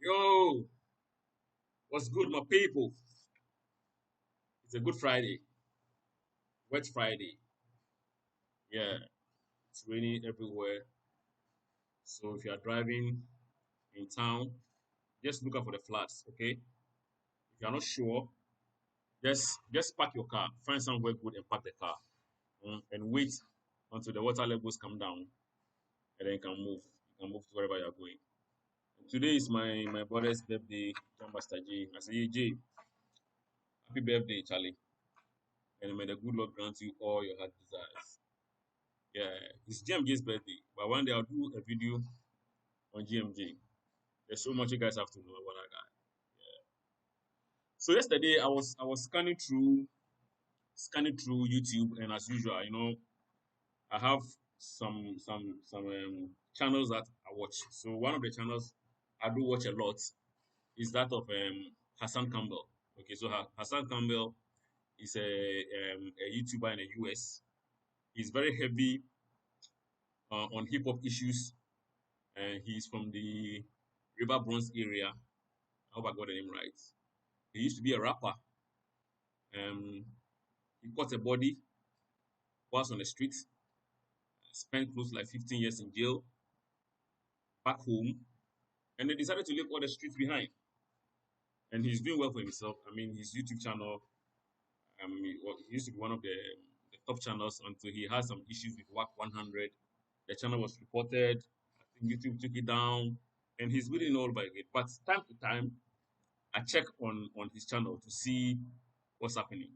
Yo, what's good, my people? It's a good Friday, wet Friday. Yeah, it's raining everywhere. So if you are driving in town, just look out for the floods, okay? If you are not sure, just park your car, find somewhere good and park the car, and wait until the water levels come down, and then you can move. You can move to wherever you are going. And today is my brother's birthday, John Master J. I say, hey, Jay, happy birthday, Charlie, and may the good Lord grant you all your heart desires. Yeah, it's GMJ's birthday, but one day I'll do a video on GMJ. There's so much you guys have to know about that guy. So yesterday I was scanning through YouTube, and as usual, I have some channels that I watch. So one of the channels I do watch a lot is that of Hassan Campbell. Okay, so Hassan Campbell is a YouTuber in the US. He's very heavy on hip hop issues, and he's from the River Bronx area. I hope I got the name right. He used to be a rapper. He caught a body whilst on the street, spent close to like 15 years in jail, back home, and they decided to leave all the streets behind. And he's doing well for himself. I mean, his YouTube channel, he used to be one of the top channels until he had some issues with WAC 100. The channel was reported. I think YouTube took it down, and he's really all by it. But time to time, I check on his channel to see what's happening.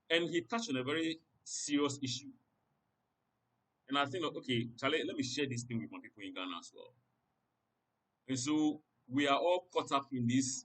And he touched on a very serious issue. And I think, okay, Charlie, let me share this thing with my people in Ghana as well. And so we are all caught up in this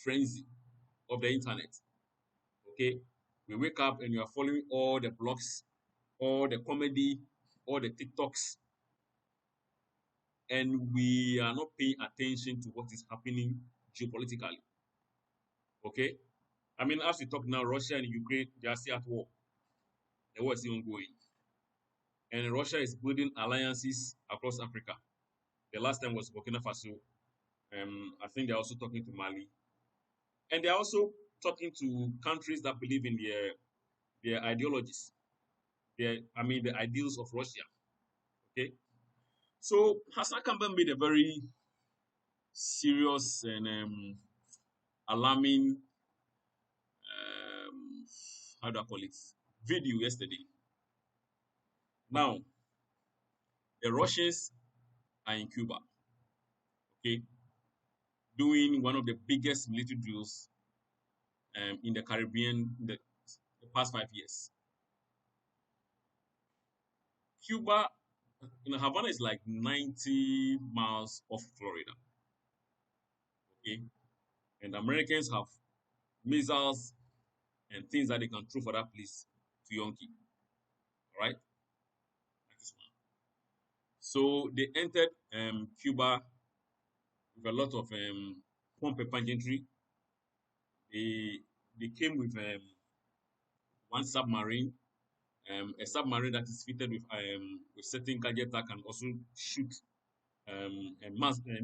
frenzy of the internet. Okay. We wake up and you are following all the blogs, all the comedy, all the TikToks, and we are not paying attention to what is happening geopolitically. Okay. I mean, as we talk now, Russia and Ukraine, they are still at war. The war is still ongoing. And Russia is building alliances across Africa. The last time was Burkina Faso. I think they're also talking to Mali, and they're also talking to countries that believe in their ideologies. The ideals of Russia. Okay, so Hassan Campbell made a very serious and alarming, um, how do I call it, video yesterday. Now, the Russians are in Cuba. Okay, doing one of the biggest military drills in the Caribbean the past 5 years. Cuba, Havana is like 90 miles off Florida. Okay, and Americans have missiles and things that they can throw for that place to Yonki. All right, like this one. So they entered Cuba with a lot of pomp and pageantry. They they came with one submarine, a submarine that is fitted with certain gadgets that can also shoot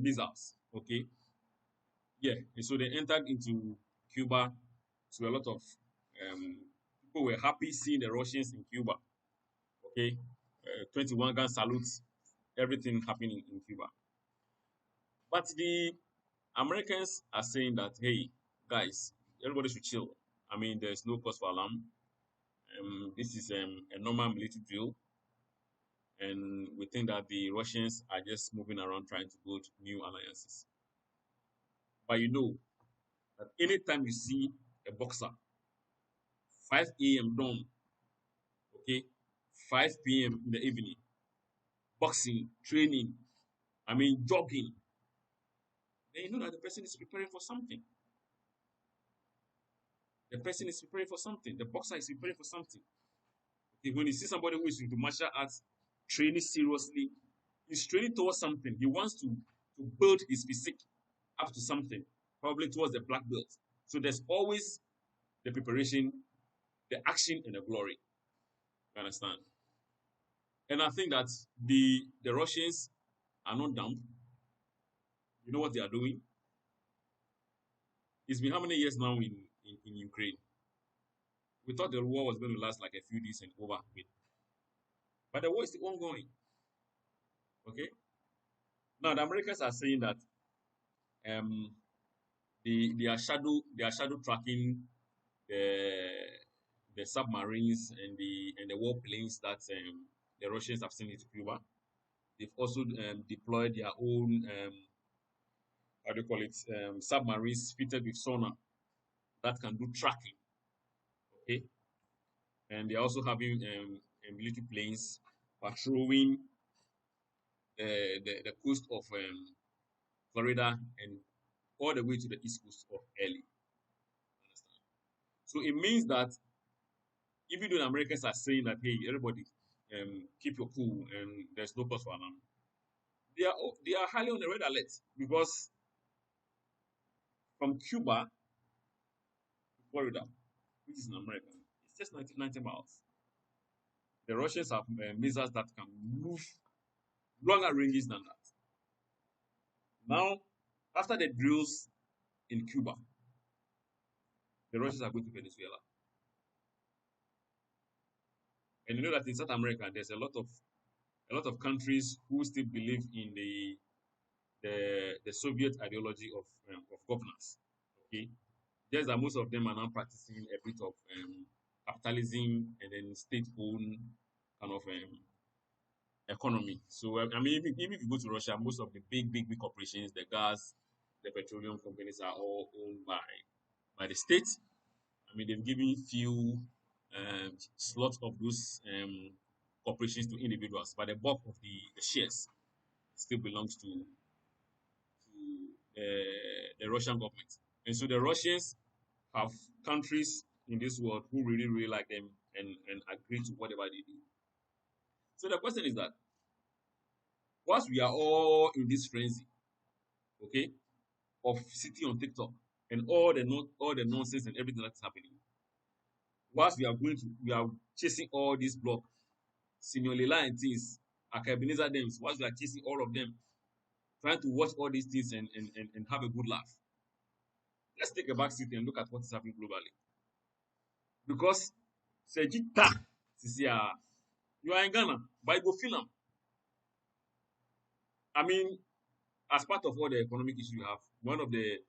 missiles. Okay, yeah. And so they entered into Cuba. So a lot of people were happy seeing the Russians in Cuba. Okay, 21 gun salutes, everything happening in Cuba. But the Americans are saying that, hey, guys, everybody should chill. I mean, there's no cause for alarm. This is a normal military drill, and we think that the Russians are just moving around trying to build new alliances. But you know that anytime you see a boxer, 5 a.m. dawn, okay, 5 p.m. in the evening, boxing, training, jogging, then you know that the person is preparing for something. The person is preparing for something. The boxer is preparing for something. Okay, when you see somebody who is into martial arts, training seriously, he's training towards something. He wants to build his physique up to something, probably towards the black belt. So there's always the preparation, the action, and the glory. You understand? And I think that the Russians are not dumb. You know what they are doing? It's been how many years now in Ukraine? We thought the war was going to last like a few days and over with, but the war is still ongoing. Okay. Now the Americans are saying that um they are shadow tracking the submarines and the warplanes that the Russians have sent into Cuba. They've also deployed their own how do you call it submarines fitted with sonar that can do tracking. Okay, and they're also having military planes patrolling the coast of Florida and all the way to the east coast of LA. Understand? So it means that even though the Americans are saying that, hey, everybody, keep your cool and there's no cause for alarm, they are highly on the red alert because from Cuba to Florida, which is in America, it's just 90 miles. The Russians have missiles that can move longer ranges than that. Now, after the drills in Cuba, the Russians are going to Venezuela. And you know that in South America, there's a lot of countries who still believe in the Soviet ideology of governance. Okay, just that most of them are now practicing a bit of capitalism and then state-owned kind of economy. So I mean, even if you go to Russia, most of the big corporations, the gas, the petroleum companies are all owned by the state. I mean, they've given few slots of those corporations to individuals, but the bulk of the shares still belongs to the Russian government. And so the Russians have countries in this world who really, really like them and agree to whatever they do. So the question is that once we are all in this frenzy, okay, of sitting on TikTok and all the nonsense and everything that's happening, whilst we are chasing all these block, Senior Lela and things, Akabeneza them, whilst we are chasing all of them, trying to watch all these things and have a good laugh. Let's take a back seat and look at what is happening globally. Because Sejita, you are in Ghana, but you go feel them. I mean, as part of all the economic issues you have, one of the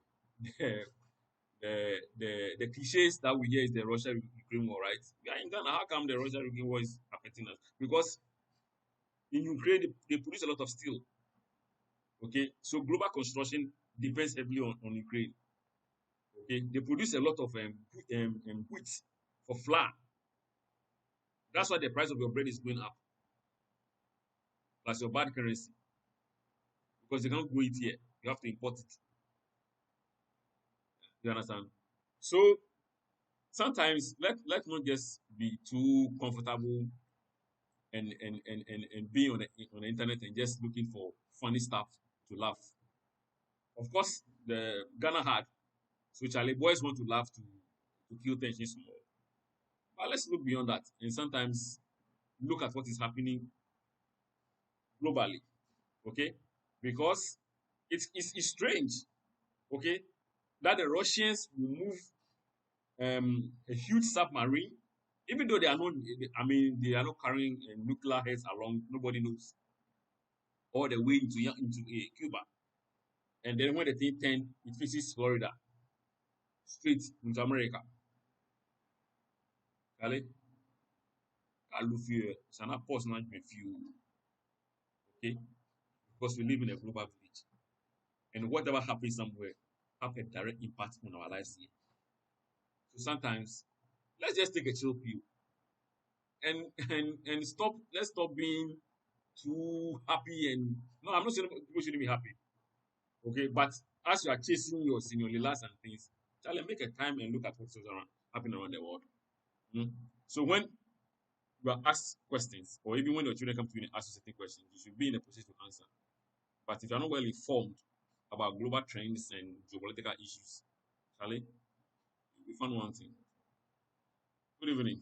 the cliches that we hear is the Russia Ukraine war, right? We are in Ghana. How come the Russia Ukraine war is affecting us? Because in Ukraine they produce a lot of steel. Okay, so global construction depends heavily on Ukraine. Okay, they produce a lot of wheat for flour. That's why the price of your bread is going up, plus your bad currency, because they can't grow it here. You have to import it. You understand? So sometimes let's not just be too comfortable and being on the internet and just looking for funny stuff to laugh. Of course, the Ghana hard, so Charlie boys want to laugh to kill tension small. But let's look beyond that and sometimes look at what is happening globally. Okay, because it's strange. Okay, that the Russians will move a huge submarine, even though they are not. I mean, they are not carrying nuclear heads along. Nobody knows all the way into Cuba. And then when the thing turned, it faces Florida, straight into America. Kale, Kalufie, it's an pause management few, okay? Because we live in a global village. And whatever happens somewhere have a direct impact on our lives here. So sometimes let's just take a chill pill and let's stop being too happy and no, I'm not saying people shouldn't be happy. Okay, but as you are chasing your senior lilas and things, Charlie, make a time and look at what's happening around the world. Mm. So when you are asked questions, or even when your children come to you and ask you certain questions, you should be in a position to answer. But if you're not well informed about global trends and geopolitical issues, Charlie, we found one thing. Good evening.